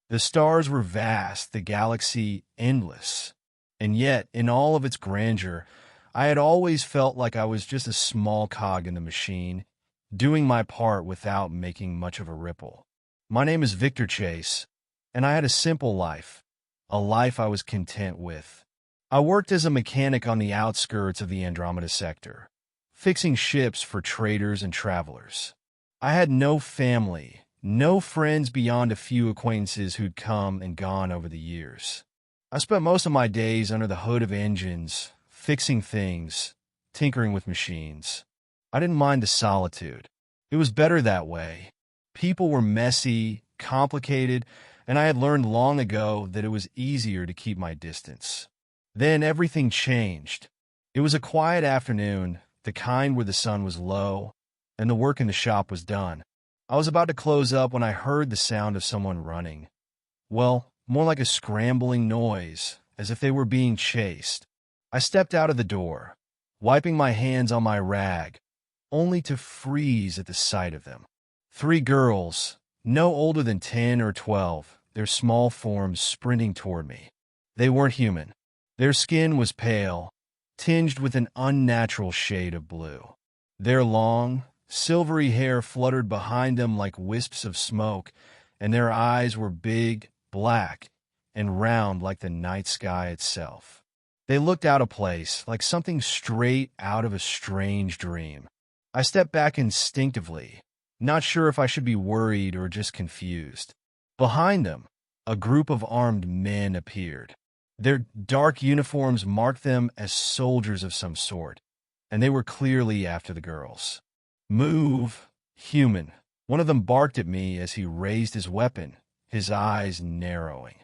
The stars were vast, the galaxy endless. And yet, in all of its grandeur, I had always felt like I was just a small cog in the machine, doing my part without making much of a ripple. My name is Victor Chase, and I had a simple life, a life I was content with. I worked as a mechanic on the outskirts of the Andromeda sector, fixing ships for traders and travelers. I had no family, no friends beyond a few acquaintances who'd come and gone over the years. I spent most of my days under the hood of engines, fixing things, tinkering with machines. I didn't mind the solitude. It was better that way. People were messy, complicated, and I had learned long ago that it was easier to keep my distance. Then everything changed. It was a quiet afternoon, the kind where the sun was low, and the work in the shop was done. I was about to close up when I heard the sound of someone running. Well, more like a scrambling noise, as if they were being chased. I stepped out of the door, wiping my hands on my rag, only to freeze at the sight of them. 3 girls, no older than 10 or 12, their small forms sprinting toward me. They weren't human. Their skin was pale, tinged with an unnatural shade of blue. Their long, silvery hair fluttered behind them like wisps of smoke, and their eyes were big, black, and round like the night sky itself. They looked out of place, like something straight out of a strange dream. I stepped back instinctively, not sure if I should be worried or just confused. Behind them, a group of armed men appeared. Their dark uniforms marked them as soldiers of some sort, and they were clearly after the girls. "Move, human." One of them barked at me as he raised his weapon, his eyes narrowing.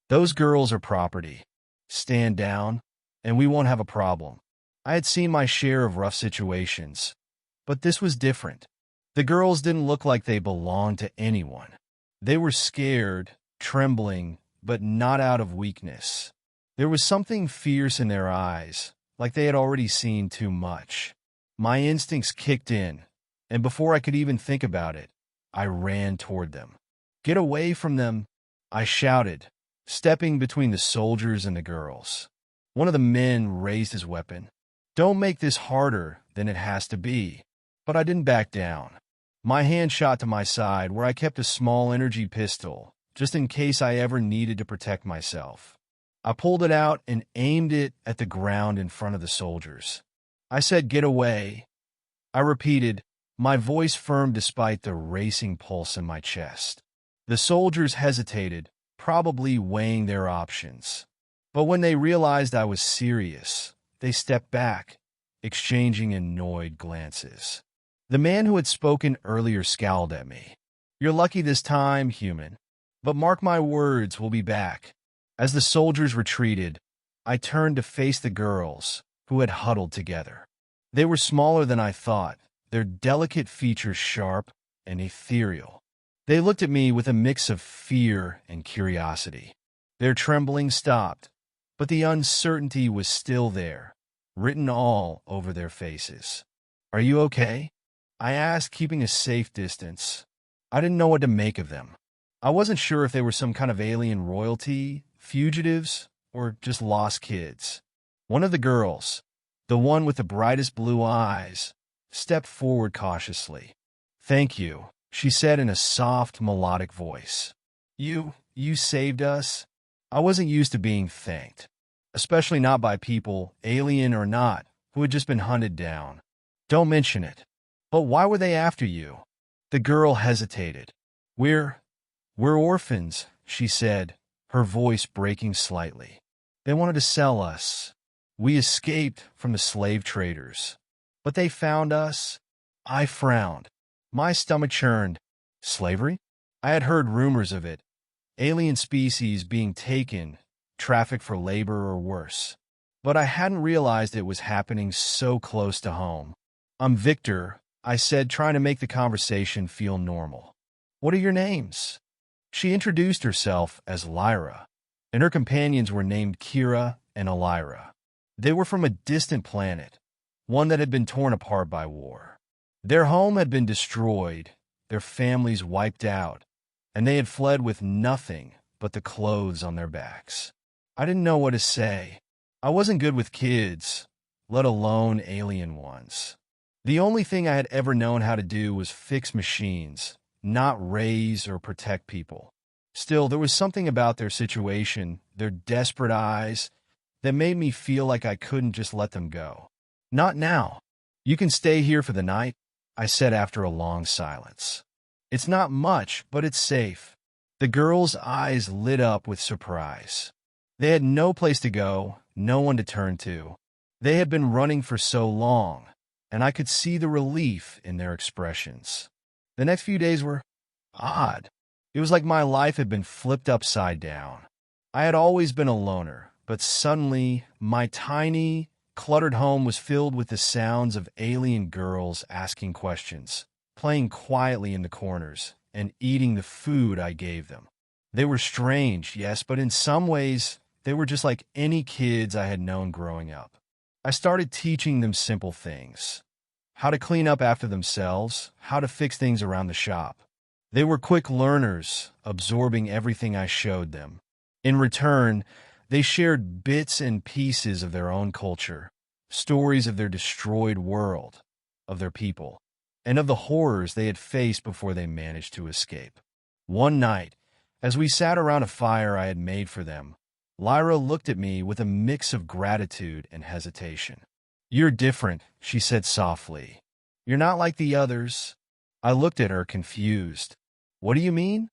"Those girls are property. Stand down, and we won't have a problem." I had seen my share of rough situations, but this was different. The girls didn't look like they belonged to anyone. They were scared, trembling, but not out of weakness. There was something fierce in their eyes, like they had already seen too much. My instincts kicked in, and before I could even think about it, I ran toward them. "Get away from them," I shouted, stepping between the soldiers and the girls. One of the men raised his weapon. "Don't make this harder than it has to be." But I didn't back down. My hand shot to my side where I kept a small energy pistol, just in case I ever needed to protect myself. I pulled it out and aimed it at the ground in front of the soldiers. I said, "Get away." I repeated, my voice firm despite the racing pulse in my chest. The soldiers hesitated, probably weighing their options. But when they realized I was serious, they stepped back, exchanging annoyed glances. The man who had spoken earlier scowled at me. "You're lucky this time, human. But mark my words, we'll be back." As the soldiers retreated, I turned to face the girls, who had huddled together. They were smaller than I thought, their delicate features sharp and ethereal. They looked at me with a mix of fear and curiosity. Their trembling stopped, but the uncertainty was still there, written all over their faces. "Are you okay?" I asked, keeping a safe distance. I didn't know what to make of them. I wasn't sure if they were some kind of alien royalty, fugitives, or just lost kids. One of the girls, the one with the brightest blue eyes, stepped forward cautiously. "Thank you," she said in a soft, melodic voice. You saved us." I wasn't used to being thanked, especially not by people, alien or not, who had just been hunted down. "Don't mention it. But why were they after you?" The girl hesitated. We're orphans," she said, her voice breaking slightly. "They wanted to sell us. We escaped from the slave traders. But they found us." I frowned. My stomach churned. Slavery? I had heard rumors of it. Alien species being taken, trafficked for labor or worse. But I hadn't realized it was happening so close to home. "I'm Victor," I said, trying to make the conversation feel normal. "What are your names?" She introduced herself as Lyra, and her companions were named Kira and Alira. They were from a distant planet, one that had been torn apart by war. Their home had been destroyed, their families wiped out, and they had fled with nothing but the clothes on their backs. I didn't know what to say. I wasn't good with kids, let alone alien ones. The only thing I had ever known how to do was fix machines, not raise or protect people. Still, there was something about their situation, their desperate eyes, that made me feel like I couldn't just let them go. Not now. You can stay here for the night, I said after a long silence. It's not much, but it's safe. The girls' eyes lit up with surprise. They had no place to go, no one to turn to. They had been running for so long, and I could see the relief in their expressions. The next few days were odd. It was like my life had been flipped upside down. I had always been a loner, but suddenly my tiny, cluttered home was filled with the sounds of alien girls asking questions, playing quietly in the corners, and eating the food I gave them. They were strange, yes, but in some ways, they were just like any kids I had known growing up. I started teaching them simple things. How to clean up after themselves, how to fix things around the shop. They were quick learners, absorbing everything I showed them. In return, they shared bits and pieces of their own culture, stories of their destroyed world, of their people, and of the horrors they had faced before they managed to escape. One night, as we sat around a fire I had made for them, Lyra looked at me with a mix of gratitude and hesitation. "You're different," she said softly. "You're not like the others." I looked at her, confused. "What do you mean?"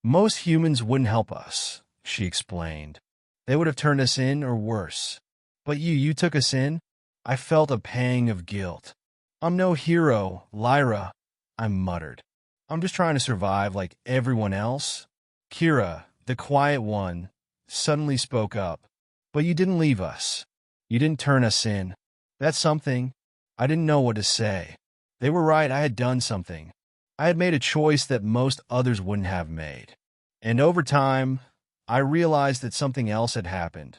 "Most humans wouldn't help us," she explained. "They would have turned us in or worse. But you took us in?" I felt a pang of guilt. "I'm no hero, Lyra," I muttered. "I'm just trying to survive like everyone else." Kira, the quiet one, suddenly spoke up. "But you didn't leave us. You didn't turn us in. That's something." I didn't know what to say. They were right, I had done something. I had made a choice that most others wouldn't have made. And over time, I realized that something else had happened.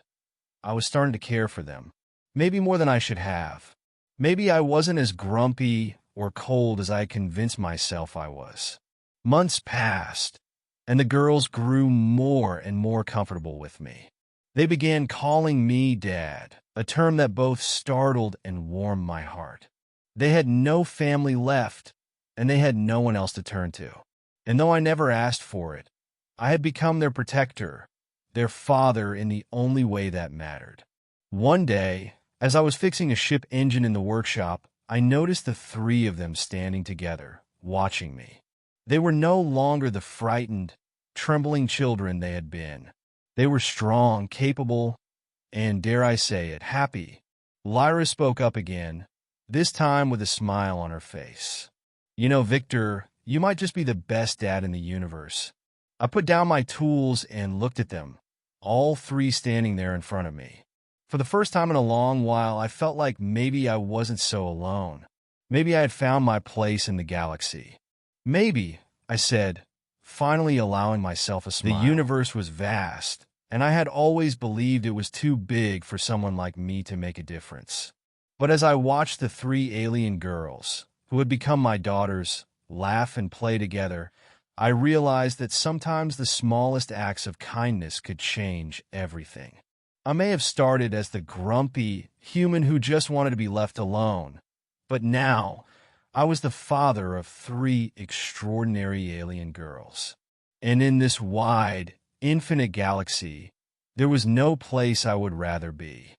I was starting to care for them. Maybe more than I should have. Maybe I wasn't as grumpy or cold as I had convinced myself I was. Months passed, and the girls grew more and more comfortable with me. They began calling me Dad, a term that both startled and warmed my heart. They had no family left, and they had no one else to turn to. And though I never asked for it, I had become their protector, their father in the only way that mattered. One day, as I was fixing a ship engine in the workshop, I noticed the three of them standing together, watching me. They were no longer the frightened, trembling children they had been. They were strong, capable, and, dare I say it, happy. Lyra spoke up again, this time with a smile on her face. "You know, Victor, you might just be the best dad in the universe." I put down my tools and looked at them, all three standing there in front of me. For the first time in a long while, I felt like maybe I wasn't so alone. Maybe I had found my place in the galaxy. "Maybe," I said, finally allowing myself a smile. The universe was vast, and I had always believed it was too big for someone like me to make a difference. But as I watched the three alien girls, who had become my daughters, laugh and play together, I realized that sometimes the smallest acts of kindness could change everything. I may have started as the grumpy human who just wanted to be left alone, but now I was the father of three extraordinary alien girls. And in this wide, infinite galaxy, there was no place I would rather be.